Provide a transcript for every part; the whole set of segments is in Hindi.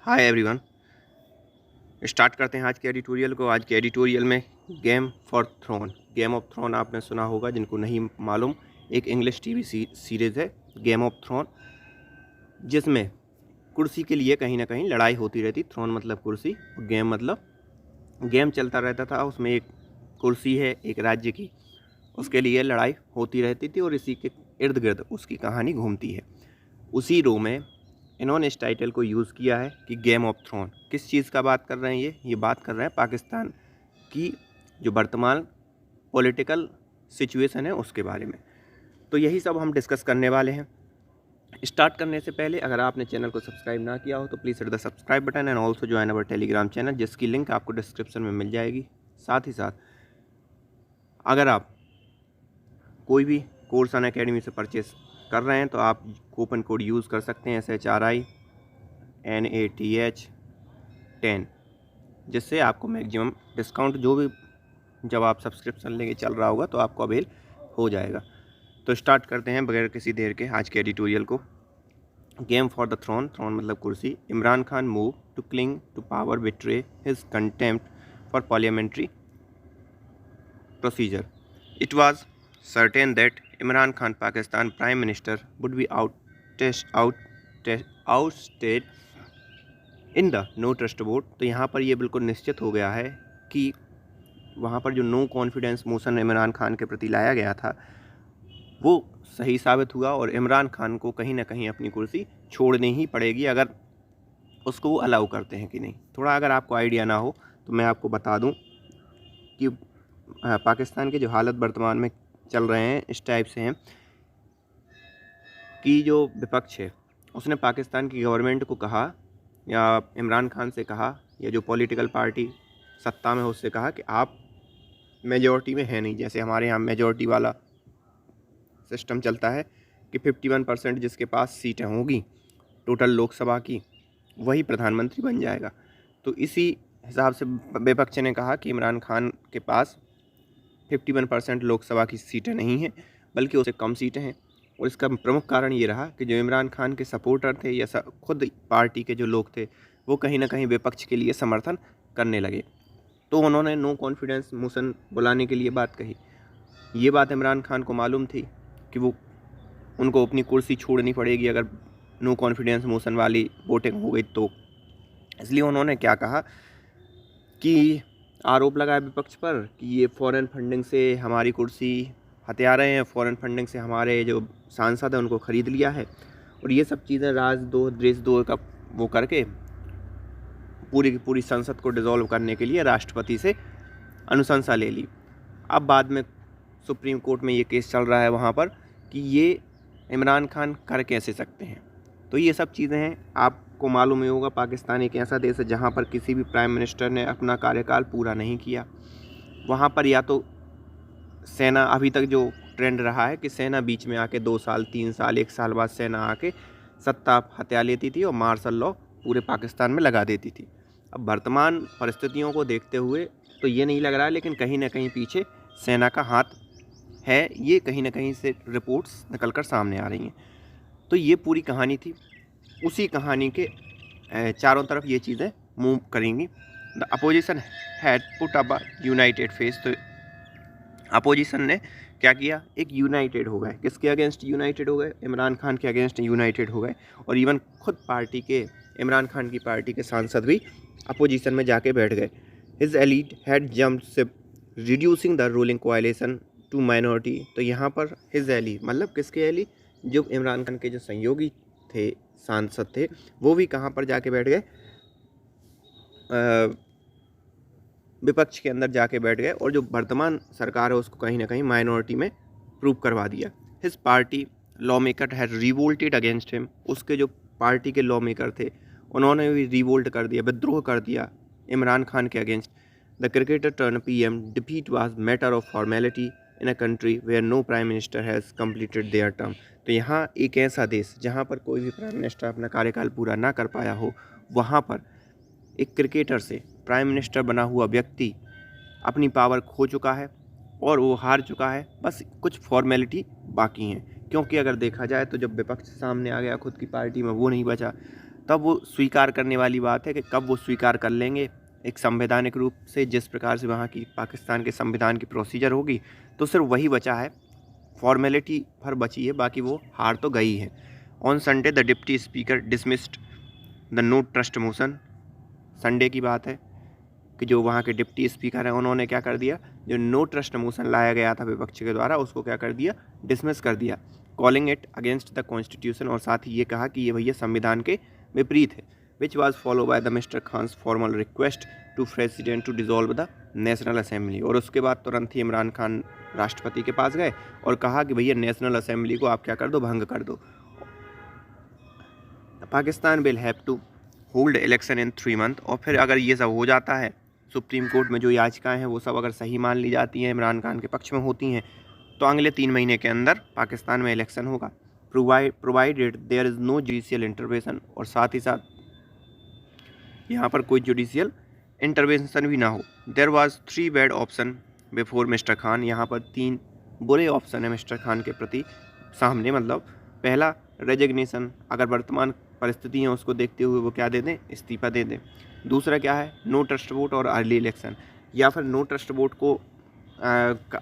Hi everyone. स्टार्ट करते हैं आज के एडिटोरियल को। आज के एडिटोरियल में गेम ऑफ थ्रोन आपने सुना होगा, जिनको नहीं मालूम, एक इंग्लिश टीवी सीरीज़ है गेम ऑफ थ्रोन, जिसमें कुर्सी के लिए कहीं ना कहीं लड़ाई होती रहती। थ्रोन मतलब कुर्सी, गेम मतलब गेम चलता रहता था। उसमें एक कुर्सी है एक राज्य की, उसके लिए लड़ाई होती रहती थी और इसी के इर्द गिर्द उसकी कहानी घूमती है। उसी रो में इन्होंने इस टाइटल को यूज़ किया है कि गेम ऑफ थ्रोन। किस चीज़ का बात कर रहे हैं? ये बात कर रहे हैं पाकिस्तान की जो वर्तमान पॉलिटिकल सिचुएशन है उसके बारे में। तो यही सब हम डिस्कस करने वाले हैं। स्टार्ट करने से पहले अगर आपने चैनल को सब्सक्राइब ना किया हो तो please hit the subscribe button and also join our Telegram channel, जिसकी लिंक आपको डिस्क्रिप्शन में मिल जाएगी। साथ ही साथ अगर आप कोई भी कोर्स अनअकैडमी से परचेस कर रहे हैं तो आप कूपन कोड यूज़ कर सकते हैं SHRINATH10, जिससे आपको मैक्सिमम डिस्काउंट जो भी जब आप सब्सक्रिप्शन लेके चल रहा होगा तो आपको अवेल हो जाएगा। तो स्टार्ट करते हैं बगैर किसी देर के आज के एडिटोरियल को। गेम फॉर द थ्रोन मतलब कुर्सी। Imran Khan move to cling to power betray his contempt for parliamentary procedure. It was certain that Imran Khan, Pakistan Prime Minister, would be ousted in the no trust vote। तो यहाँ पर ये बिल्कुल निश्चित हो गया है कि वहाँ पर जो no confidence motion Imran Khan के प्रति लाया गया था वो सही साबित हुआ और इमरान खान को कहीं ना कहीं अपनी कुर्सी छोड़नी ही पड़ेगी, अगर उसको वो अलाउ करते हैं कि नहीं। थोड़ा अगर आपको आइडिया ना हो तो मैं आपको बता दूं कि पाकिस्तान के जो हालत वर्तमान में चल रहे हैं इस टाइप से हैं कि जो विपक्ष है उसने पाकिस्तान की गवर्नमेंट को कहा या इमरान खान से कहा या जो पॉलिटिकल पार्टी सत्ता में है उससे कहा कि आप मेजॉरिटी में है नहीं। जैसे हमारे यहाँ मेजॉरिटी वाला सिस्टम चलता है कि 51% जिसके पास सीटें होंगी टोटल लोकसभा की वही प्रधानमंत्री बन जाएगा। तो इसी हिसाब से विपक्ष ने कहा कि इमरान खान के पास 51% लोकसभा की सीटें नहीं हैं बल्कि उससे कम सीटें हैं। और इसका प्रमुख कारण ये रहा कि जो इमरान खान के सपोर्टर थे या खुद पार्टी के जो लोग थे वो कहीं ना कहीं विपक्ष के लिए समर्थन करने लगे। तो उन्होंने नो कॉन्फिडेंस मोशन बुलाने के लिए बात कही। ये बात इमरान खान को मालूम थी कि वो उनको अपनी कुर्सी छोड़नी पड़ेगी अगर नो कॉन्फिडेंस मोशन वाली वोटिंग हो गई तो। इसलिए उन्होंने क्या कहा कि आरोप लगाया विपक्ष पर कि ये फॉरेन फंडिंग से हमारी कुर्सी हथिया रहे हैं, फॉरेन फंडिंग से हमारे जो सांसद हैं उनको ख़रीद लिया है और ये सब चीज़ें राजद्रोह देशद्रोह का वो करके पूरी की पूरी संसद को डिसॉल्व करने के लिए राष्ट्रपति से अनुशंसा ले ली। अब बाद में सुप्रीम कोर्ट में ये केस चल रहा है वहाँ पर कि ये इमरान खान कर कैसे सकते हैं। तो ये सब चीज़ें हैं। आपको मालूम ही होगा पाकिस्तान एक ऐसा देश है जहाँ पर किसी भी प्राइम मिनिस्टर ने अपना कार्यकाल पूरा नहीं किया। वहाँ पर या तो सेना, अभी तक जो ट्रेंड रहा है कि सेना बीच में आके 2 साल 3 साल 1 साल बाद सेना आके सत्ता हथिया लेती थी और मार्शल लॉ पूरे पाकिस्तान में लगा देती थी। अब वर्तमान परिस्थितियों को देखते हुए तो ये नहीं लग रहा है, लेकिन कहीं ना कहीं पीछे सेना का हाथ है, ये कहीं ना कहीं से रिपोर्ट्स निकल कर सामने आ रही हैं। तो ये पूरी कहानी थी। उसी कहानी के चारों तरफ ये चीज़ें मूव करेंगी। The opposition had put up a United face. तो अपोजिशन ने क्या किया, एक यूनाइटेड हो गए। किसके अगेंस्ट यूनाइटेड हो गए? इमरान खान के अगेंस्ट यूनाइटेड हो गए। और इवन खुद पार्टी के, इमरान खान की पार्टी के सांसद भी अपोजिशन में जाके बैठ गए। His elite had jumped ship reducing the ruling coalition to minority. तो यहाँ पर हिज एली मतलब किसके एली? जो इमरान खान के जो सहयोगी थे, सांसद थे, वो भी कहाँ पर जाके बैठ गए? विपक्ष के अंदर जाके बैठ गए और जो वर्तमान सरकार है उसको कहीं ना कहीं माइनॉरिटी में प्रूव करवा दिया। His party law maker had revolted against him. उसके जो पार्टी के लॉ मेकर थे उन्होंने भी रिवोल्ट कर दिया, विद्रोह कर दिया इमरान खान के against. The cricketer turn PM defeat was matter of formality in a country where no prime minister has completed their term. तो यहाँ एक ऐसा देश जहाँ पर कोई भी प्राइम मिनिस्टर अपना कार्यकाल पूरा ना कर पाया हो, वहाँ पर एक क्रिकेटर से प्राइम मिनिस्टर बना हुआ व्यक्ति अपनी पावर खो चुका है और वो हार चुका है। बस कुछ फॉर्मेलिटी बाकी हैं, क्योंकि अगर देखा जाए तो जब विपक्ष सामने आ गया खुद की पार्टी में वो नहीं बचा, तब वो स्वीकार करने वाली बात है कि कब वो स्वीकार कर लेंगे एक संवैधानिक रूप से, जिस प्रकार से वहाँ की पाकिस्तान के संविधान की प्रोसीजर होगी। तो सिर्फ वही बचा है, फॉर्मेलिटी पर बची है, बाकी वो हार तो गई है। On Sunday the deputy speaker dismissed the no trust motion. Sunday की बात है कि जो वहाँ के डिप्टी स्पीकर हैं उन्होंने क्या कर दिया, जो नो ट्रस्ट मोशन लाया गया था विपक्ष के द्वारा उसको क्या कर दिया, डिसमिस कर दिया, calling it against the constitution, और साथ ही ये कहा कि ये भैया संविधान के विपरीत है। Which was follow by the Mr Khan's formal request to president to dissolve the national assembly. और उसके बाद तुरंत ही इमरान खान राष्ट्रपति के पास गए और कहा कि भैया नेशनल असेंबली को आप क्या कर दो, भंग कर दो। Pakistan will have to hold election in 3 month. और फिर अगर ये सब हो जाता है, सुप्रीम कोर्ट में जो याचिकाएं हैं वो सब अगर सही मान ली जाती हैं, इमरान खान के पक्ष में होती हैं, तो अगले 3 महीने के अंदर पाकिस्तान में इलेक्शन होगा, provided there is no judicial intervention. और साथ ही साथ यहाँ पर कोई जुडिशियल इंटरवेंशन भी ना हो। There was 3 bad option before Mr Khan. यहाँ पर 3 बुरे ऑप्शन है मिस्टर खान के प्रति सामने, मतलब पहला रेजिग्नेशन, अगर वर्तमान परिस्थिति है उसको देखते हुए वो क्या दे दें, इस्तीफा दे दें। दूसरा क्या है, नो ट्रस्ट वोट और अर्ली इलेक्शन, या फिर नो ट्रस्ट वोट को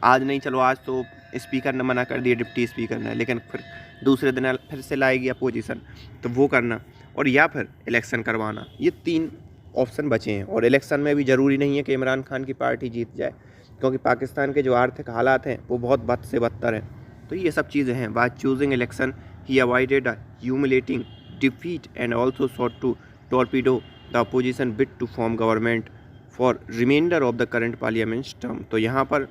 आज नहीं, चलो आज तो स्पीकर ने मना कर दिया, डिप्टी स्पीकर ने, लेकिन फिर दूसरे दिन फिर से लाएगी अपोजिशन, तो वो करना, और या फिर इलेक्शन करवाना। ये 3 ऑप्शन बचे हैं। और इलेक्शन में भी ज़रूरी नहीं है कि इमरान खान की पार्टी जीत जाए, क्योंकि पाकिस्तान के जो आर्थिक हालात हैं वो बहुत बद से बदतर हैं। तो ये सब चीज़ें हैं। By choosing election he avoided a humiliating defeat and also sought to torpedo the opposition bid to form government for remainder of the current parliament's term। तो यहाँ पर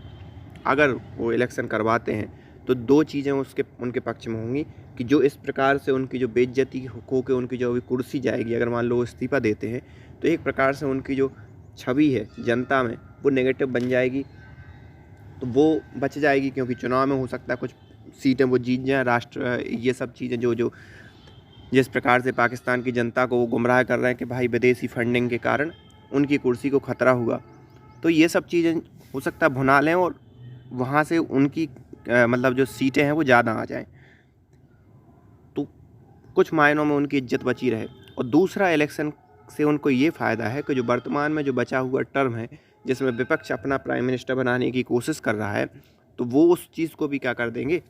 अगर वो इलेक्शन करवाते हैं तो 2 चीज़ें उनके पक्ष में होंगी कि जो इस प्रकार से उनकी जो बेइज्जती हो के उनकी जो अभी कुर्सी जाएगी, अगर मान लो वो इस्तीफा देते हैं तो एक प्रकार से उनकी जो छवि है जनता में वो नेगेटिव बन जाएगी, तो वो बच जाएगी, क्योंकि चुनाव में हो सकता है कुछ सीटें वो जीत जाएँ। राष्ट्र ये सब चीज़ें जो जिस प्रकार से पाकिस्तान की जनता को वो गुमराह कर रहे हैं कि भाई विदेशी फंडिंग के कारण उनकी कुर्सी को खतरा हुआ, तो ये सब चीज़ें हो सकता है भुना लें और वहाँ से उनकी मतलब जो सीटें हैं वो ज़्यादा आ जाएं, तो कुछ मायनों में उनकी इज्जत बची रहे। और दूसरा, इलेक्शन से उनको ये फ़ायदा है कि जो वर्तमान में जो बचा हुआ टर्म है जिसमें विपक्ष अपना प्राइम मिनिस्टर बनाने की कोशिश कर रहा है, तो वो उस चीज़ को भी क्या कर देंगे,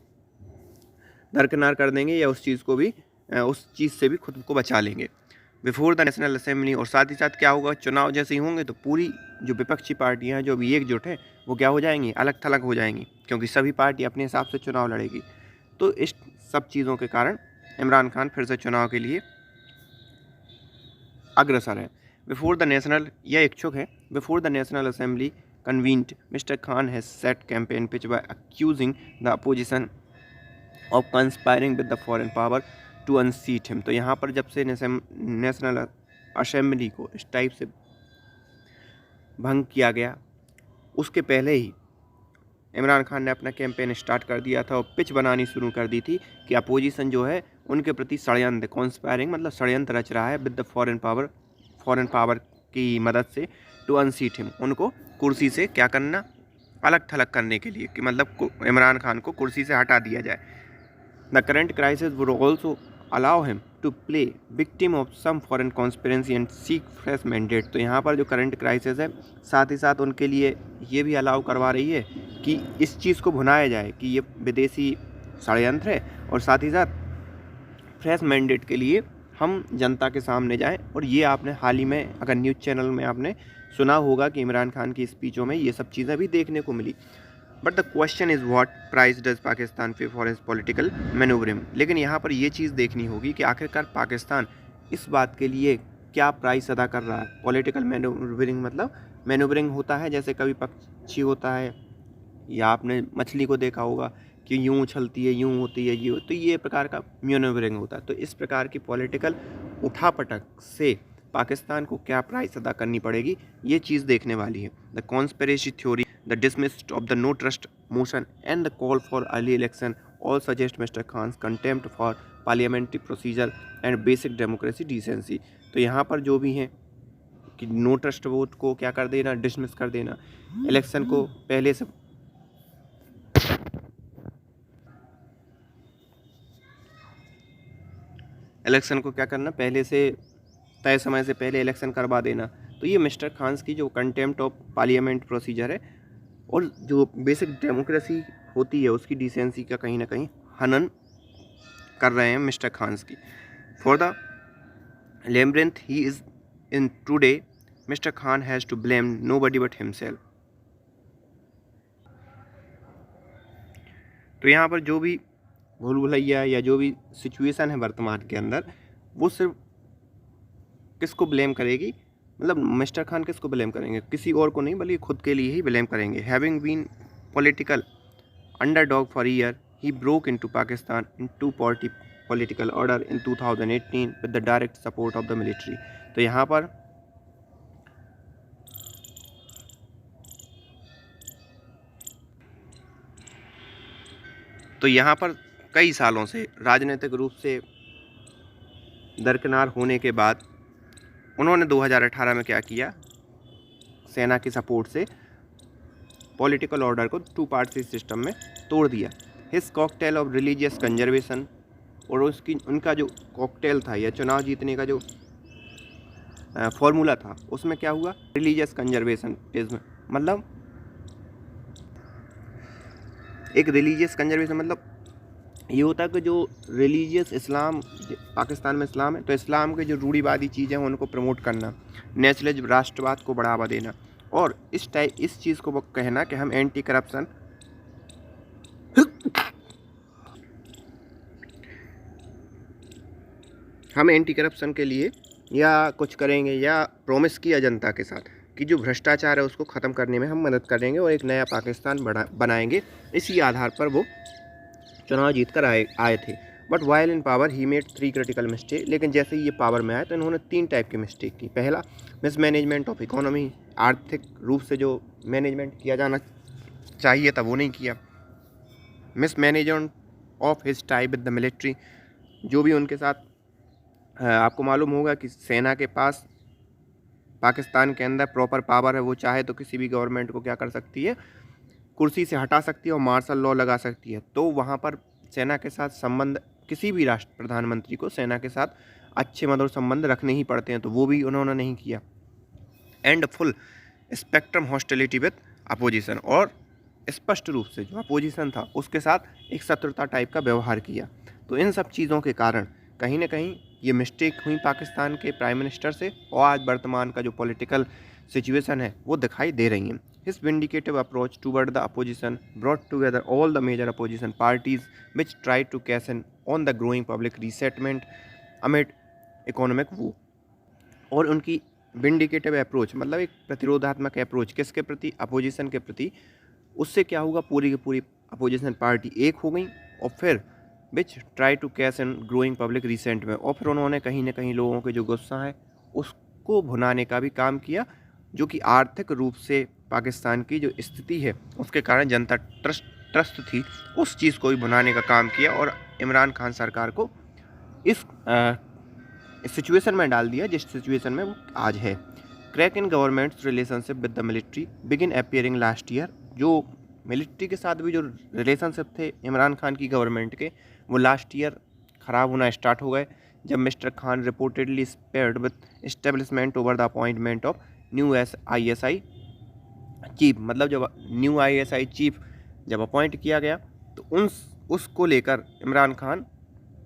दरकिनार कर देंगे, या उस चीज़ से भी खुद को बचा लेंगे बिफोर द नेशनल असेंबली। और साथ ही साथ क्या होगा, चुनाव जैसे ही होंगे तो पूरी जो विपक्षी पार्टियां हैं जो अभी एकजुट हैं वो क्या हो जाएंगी, अलग थलग हो जाएंगी, क्योंकि सभी पार्टी अपने हिसाब से चुनाव लड़ेगी। तो इस सब चीज़ों के कारण इमरान खान फिर से चुनाव के लिए अग्रसर है। बिफोर द नेशनल, यह इच्छुक है, before the national assembly convened mister Khan has set campaign pitch by accusing the opposition of conspiring with the foreign power to unseat him. तो यहाँ पर जब से नेशनल असेंबली को इस टाइप से भंग किया गया, उसके पहले ही इमरान खान ने अपना कैंपेन स्टार्ट कर दिया था और पिच बनानी शुरू कर दी थी कि अपोजिशन जो है उनके प्रति षड्यंत्र, कॉन्स्पायरिंग मतलब षड्यंत्र रच रहा है विद द फॉरेन पावर की मदद से, टू अनसीट हिम, उनको कुर्सी से क्या करना, अलग थलग करने के लिए, कि मतलब इमरान खान को कुर्सी से हटा दिया जाए। The current crisis would also allow him to play victim of some foreign conspiracy and seek fresh mandate. तो यहाँ पर जो करंट क्राइसिस है साथ ही साथ उनके लिए ये भी अलाउ करवा रही है कि इस चीज़ को भुनाया जाए कि ये विदेशी षड्यंत्र है, और साथ ही साथ फ्रेश मैंडेट के लिए हम जनता के सामने जाएं। और ये आपने हाल ही में अगर न्यूज़ चैनल में आपने सुना होगा कि इमरान खान की स्पीचों में ये सब चीज़ें भी देखने को मिली। But the question is what price does Pakistan pay for is political manoeuvring. लेकिन यहाँ पर ये चीज़ देखनी होगी कि आखिरकार पाकिस्तान इस बात के लिए क्या प्राइस अदा कर रहा है। पॉलिटिकल मैनूवरिंग मतलब मैनूवरिंग होता है जैसे कभी पक्षी होता है, या आपने मछली को देखा होगा कि यूँ उछलती है, यूँ होती है, ये, तो ये प्रकार का मैनूवरिंग होता है। तो इस प्रकार की पॉलिटिकल उठापटक से पाकिस्तान को क्या प्राइस अदा करनी पड़ेगी, ये चीज़ देखने वाली है। The conspiracy theory, the dismissal of the no trust motion and the call for early election all suggest Mr. Khan's contempt for parliamentary procedure and basic democracy decency। तो यहाँ पर जो भी हैं कि नो ट्रस्ट वोट को क्या कर देना, डिसमिस कर देना, इलेक्शन को पहले से क्या करना, पहले से तय समय से पहले इलेक्शन करवा देना। तो ये मिस्टर खान की जो कंटेम्प्ट ऑफ पार्लियामेंट प्रोसीजर है और जो बेसिक डेमोक्रेसी होती है उसकी डिसेंसी का कहीं ना कहीं हनन कर रहे हैं मिस्टर खान की। For the labyrinth he is in today, Mr. Khan has to blame nobody but himself। तो यहाँ पर जो भी भूल भुलैया या जो भी सिचुएशन है वर्तमान के अंदर, वो सिर्फ किसको ब्लेम करेगी, मतलब मिस्टर खान किसको ब्लेम करेंगे, किसी और को नहीं बल्कि खुद के लिए ही ब्लेम करेंगे। Having been political underdog for year, he broke into Pakistan in two-party political order in 2018 with the direct support of the military। तो यहाँ पर कई सालों से राजनीतिक रूप से दरकिनार होने के बाद उन्होंने 2018 में क्या किया, सेना की सपोर्ट से पॉलिटिकल ऑर्डर को टू पार्टी सिस्टम में तोड़ दिया। His cocktail of religious conservation, और उनका जो कॉकटेल था या चुनाव जीतने का जो फॉर्मूला था उसमें क्या हुआ, रिलीजियस कंजर्वेशनिज्म। मतलब एक रिलीजियस कंजर्वेशन मतलब ये होता है कि जो रिलीजियस इस्लाम, पाकिस्तान में इस्लाम है तो इस्लाम के जो रूढ़िवादी चीज़ें हैं उनको प्रमोट करना, नेशनलिज्म राष्ट्रवाद को बढ़ावा देना, और इस चीज़ को वो कहना कि हम एंटी करप्शन के लिए या कुछ करेंगे, या प्रॉमिस किया जनता के साथ कि जो भ्रष्टाचार है उसको ख़त्म करने में हम मदद करेंगे और एक नया पाकिस्तान बनाएंगे। इसी आधार पर वो चुनाव जीत कर आए थे। But while in power he made 3 critical mistake. लेकिन जैसे ही ये पावर में आए तो इन्होंने 3 टाइप की मिस्टेक की। पहला, मिसमैनेजमेंट ऑफ इकोनॉमी, आर्थिक रूप से जो मैनेजमेंट किया जाना चाहिए था वो नहीं किया। Mismanagement of his tie with the military, जो भी उनके साथ आपको मालूम होगा कि सेना के पास पाकिस्तान के अंदर प्रॉपर पावर है, वो चाहे तो किसी भी गवर्नमेंट को क्या कर सकती है, कुर्सी से हटा सकती है और मार्शल लॉ लगा सकती है। तो वहाँ पर सेना के साथ संबंध, किसी भी राष्ट्र प्रधानमंत्री को सेना के साथ अच्छे मधुर संबंध रखने ही पड़ते हैं, तो वो भी उन्होंने नहीं किया। And full spectrum hostility with opposition, और स्पष्ट रूप से जो अपोजिशन था उसके साथ एक शत्रुता टाइप का व्यवहार किया। तो इन सब चीज़ों के कारण कहीं ना कहीं ये मिस्टेक हुई पाकिस्तान के प्राइम मिनिस्टर से, और आज वर्तमान का जो पॉलिटिकल सिचुएशन है वो दिखाई दे रही है। His vindicative approach toward the opposition brought together all the major opposition parties which tried to cash in on the growing public resentment amid economic woe। और उनकी विंडिकेटिव अप्रोच मतलब एक प्रतिरोधात्मक अप्रोच किसके प्रति, अपोजिशन के प्रति। उससे क्या होगा, पूरी की पूरी अपोजिशन पार्टी एक हो गई, और फिर which try to cash in growing public resentment, और फिर उन्होंने कहीं ना कहीं लोगों के जो गुस्सा है उसको भुनाने का भी काम किया, जो कि आर्थिक रूप से पाकिस्तान की जो स्थिति है उसके कारण जनता त्रस्त थी, उस चीज़ को भी भुनाने का काम किया और इमरान खान सरकार को इस सिचुएशन में डाल दिया जिस सिचुएशन में वो आज है। Crack in governments relationship with the military begin appearing last year. जो मिलिट्री के साथ भी जो रिलेशनशिप थे इमरान खान की गवर्नमेंट के, वो लास्ट ईयर ख़राब होना स्टार्ट हो गए, जब mister Khan reportedly spared with establishment over the appointment of new ISI chief. मतलब जब न्यू ISI चीफ जब अपॉइंट किया गया तो उसको लेकर इमरान खान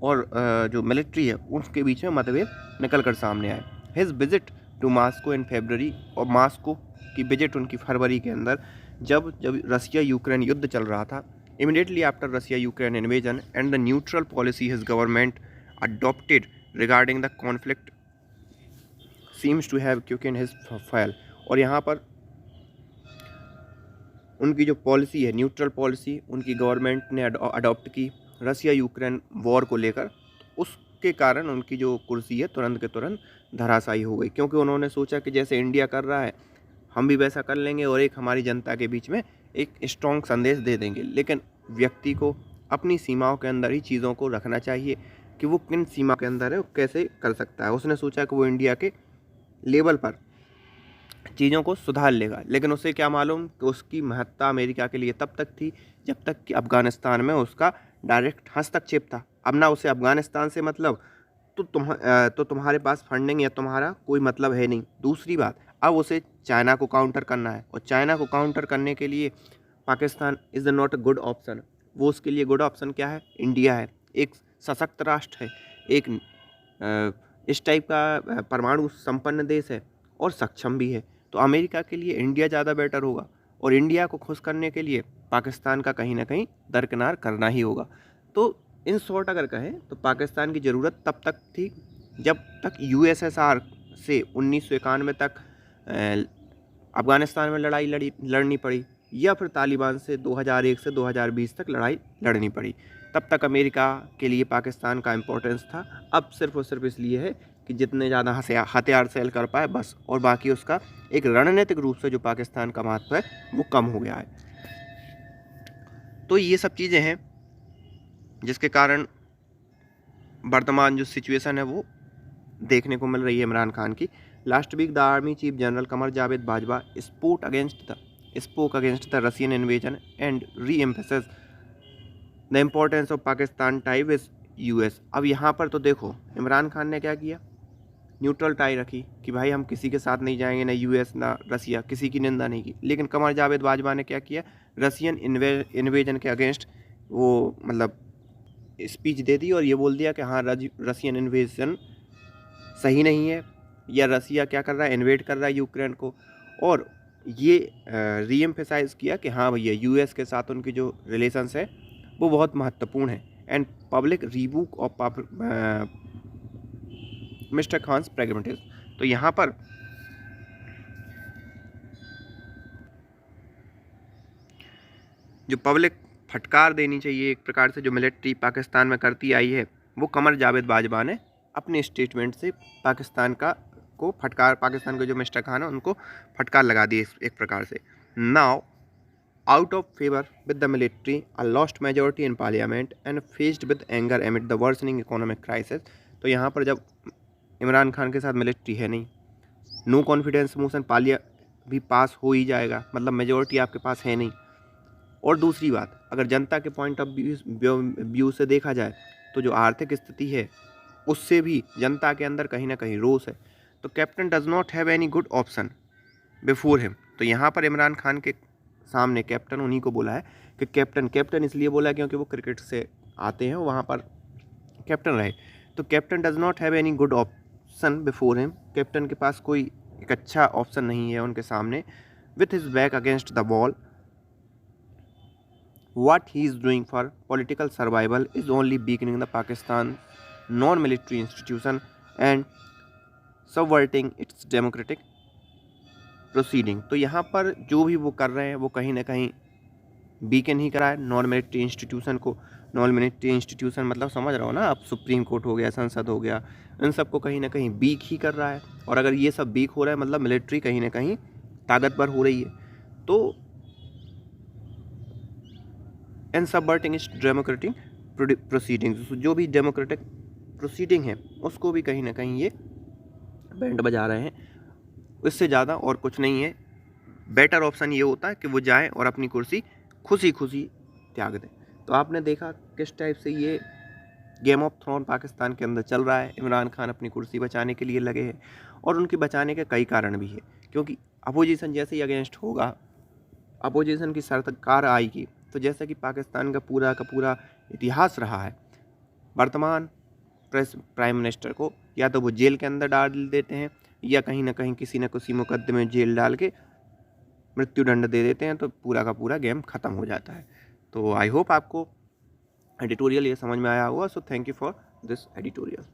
और जो मिलिट्री है उसके बीच में मतभेद निकल कर सामने आए। हिज विजिट टू मास्को इन फरवरी, और मास्को की विजिट उनकी फरवरी के अंदर, जब रसिया यूक्रेन युद्ध चल रहा था। Immediately after Russia Ukraine invasion and the neutral policy his government adopted regarding the conflict seems to have quickened his file. और यहाँ पर उनकी जो पॉलिसी है, न्यूट्रल पॉलिसी उनकी गवर्नमेंट ने अडॉप्ट की रसिया यूक्रेन वॉर को लेकर, उसके कारण उनकी जो कुर्सी है तुरंत के तुरंत धराशायी हो गई, क्योंकि उन्होंने सोचा कि जैसे इंडिया कर रहा है हम भी वैसा कर लेंगे और एक हमारी जनता के बीच में एक स्ट्रॉन्ग संदेश दे देंगे। लेकिन व्यक्ति को अपनी सीमाओं के अंदर ही चीज़ों को रखना चाहिए कि वो किन सीमा के अंदर है, वो कैसे कर सकता है। उसने सोचा कि वो इंडिया के लेवल पर चीज़ों को सुधार लेगा, लेकिन उसे क्या मालूम कि उसकी महत्ता अमेरिका के लिए तब तक थी जब तक कि अफ़गानिस्तान में उसका डायरेक्ट हस्तक्षेप था। अब ना उसे अफ़गानिस्तान से मतलब तो तुम्हारे पास फंडिंग या तुम्हारा कोई मतलब है नहीं। दूसरी बात, अब उसे चाइना को काउंटर करना है, और चाइना को काउंटर करने के लिए Pakistan is not a good option. वो उसके लिए गुड ऑप्शन क्या है? इंडिया है, एक सशक्त राष्ट्र है, एक इस टाइप का परमाणु संपन्न देश है और सक्षम भी है। तो अमेरिका के लिए इंडिया ज़्यादा बेटर होगा, और इंडिया को खुश करने के लिए पाकिस्तान का कहीं ना कहीं दरकिनार करना ही होगा। तो इन शॉर्ट अगर कहें तो पाकिस्तान की ज़रूरत तब तक थी जब तक यूएसएसआर से 1991 तक अफ़गानिस्तान में लड़नी पड़ी, या फिर तालिबान से 2001 से 2020 तक लड़ाई लड़नी पड़ी। तब तक अमेरिका के लिए पाकिस्तान का इम्पोर्टेंस था। अब सिर्फ और सिर्फ इसलिए है कि जितने ज़्यादा हथियार सेल कर पाए बस, और बाकी उसका एक रणनीतिक रूप से जो पाकिस्तान का महत्व है वो कम हो गया है। तो ये सब चीज़ें हैं जिसके कारण वर्तमान जो सिचुएशन है वो देखने को मिल रही है इमरान खान की। Last week the army chief general Qamar Javed Bajwa spoke against the Russian invasion and reemphasize the importance of Pakistan tie with US. अब यहाँ पर तो देखो इमरान खान ने क्या किया, न्यूट्रल टाई रखी कि भाई हम किसी के साथ नहीं जाएंगे, ना यूएस ना रसिया, किसी की निंदा नहीं की। लेकिन कमर जावेद बाजवा ने क्या किया, रशियन इन्वेजन के अगेंस्ट वो मतलब स्पीच दे दी और ये बोल दिया कि हाँ रशियन इन्वेजन सही नहीं है, या रसिया क्या कर रहा है, इन्वेड कर रहा है यूक्रेन को। और ये रीएम्फेसाइज किया कि हाँ भैया यूएस के साथ उनकी जो रिलेशंस है वो बहुत महत्वपूर्ण है। And public rebuke of Mr Khan's pragmatism. तो यहाँ पर जो पब्लिक फटकार देनी चाहिए एक प्रकार से जो मिलिट्री पाकिस्तान में करती आई है, वो कमर जावेद बाजवा ने अपने स्टेटमेंट से पाकिस्तान के जो मिस्टर खान है उनको फटकार लगा दी एक प्रकार से। Now out of favour with the military, a lost majority in parliament and faced with anger एमिड the worsening economic crisis. तो यहाँ पर जब इमरान खान के साथ मिलिट्री है नहीं, नो कॉन्फिडेंस मोशन भी पास हो ही जाएगा, मतलब मेजोरिटी आपके पास है नहीं। और दूसरी बात, अगर जनता के पॉइंट ऑफ व्यू से देखा जाए तो जो आर्थिक स्थिति है उससे भी जनता के अंदर कहीं ना कहीं रोष है। तो captain does not have any good option before him. तो यहाँ पर इमरान खान के सामने कैप्टन उन्हीं को बोला है कि कैप्टन इसलिए बोला है क्योंकि वो क्रिकेट से आते हैं, वहाँ पर कैप्टन रहे। तो captain does not have any good option before him, captain के पास कोई एक अच्छा ऑप्शन नहीं है उनके सामने। With his back against the wall, what he is doing for political survival is only weakening the Pakistan non-military institution and subverting its democratic proceeding। तो यहाँ पर जो भी वो कर रहे हैं वो कहीं ना कहीं वीकन ही करा है नॉन मिलिट्री इंस्टीट्यूशन को। नॉन मिलिट्री इंस्टीट्यूशन मतलब समझ रहा हो ना, अब सुप्रीम कोर्ट हो गया, संसद हो गया, इन सब को कहीं ना कहीं वीक ही कर रहा है। और अगर ये सब वीक हो रहा है मतलब मिलिट्री कहीं ना कहीं ताकतवर हो रही है। तो एंड सबवर्टिंग इस डेमोक्रेटिक प्रोसीडिंग्स, जो भी डेमोक्रेटिक प्रोसीडिंग है उसको भी कहीं ना कहीं ये बैंड बजा रहे हैं। इससे ज़्यादा और कुछ नहीं है। बेटर ऑप्शन ये होता है कि वो जाएं और अपनी कुर्सी खुशी खुशी त्याग दें। तो आपने देखा किस टाइप से ये गेम ऑफ थ्रोन पाकिस्तान के अंदर चल रहा है। इमरान खान अपनी कुर्सी बचाने के लिए लगे हैं, और उनकी बचाने के कई कारण भी है, क्योंकि अपोजिशन जैसे ही अगेंस्ट होगा, अपोजिशन की सरकार आएगी, तो जैसा कि पाकिस्तान का पूरा इतिहास रहा है, वर्तमान प्राइम मिनिस्टर को या तो वो जेल के अंदर डाल देते हैं, या कहीं ना कहीं किसी न किसी मुकदमे में जेल डाल के मृत्युदंड दे देते हैं। तो पूरा का पूरा गेम ख़त्म हो जाता है। तो आई होप आपको एडिटोरियल ये समझ में आया होगा। So thank you for this editorial.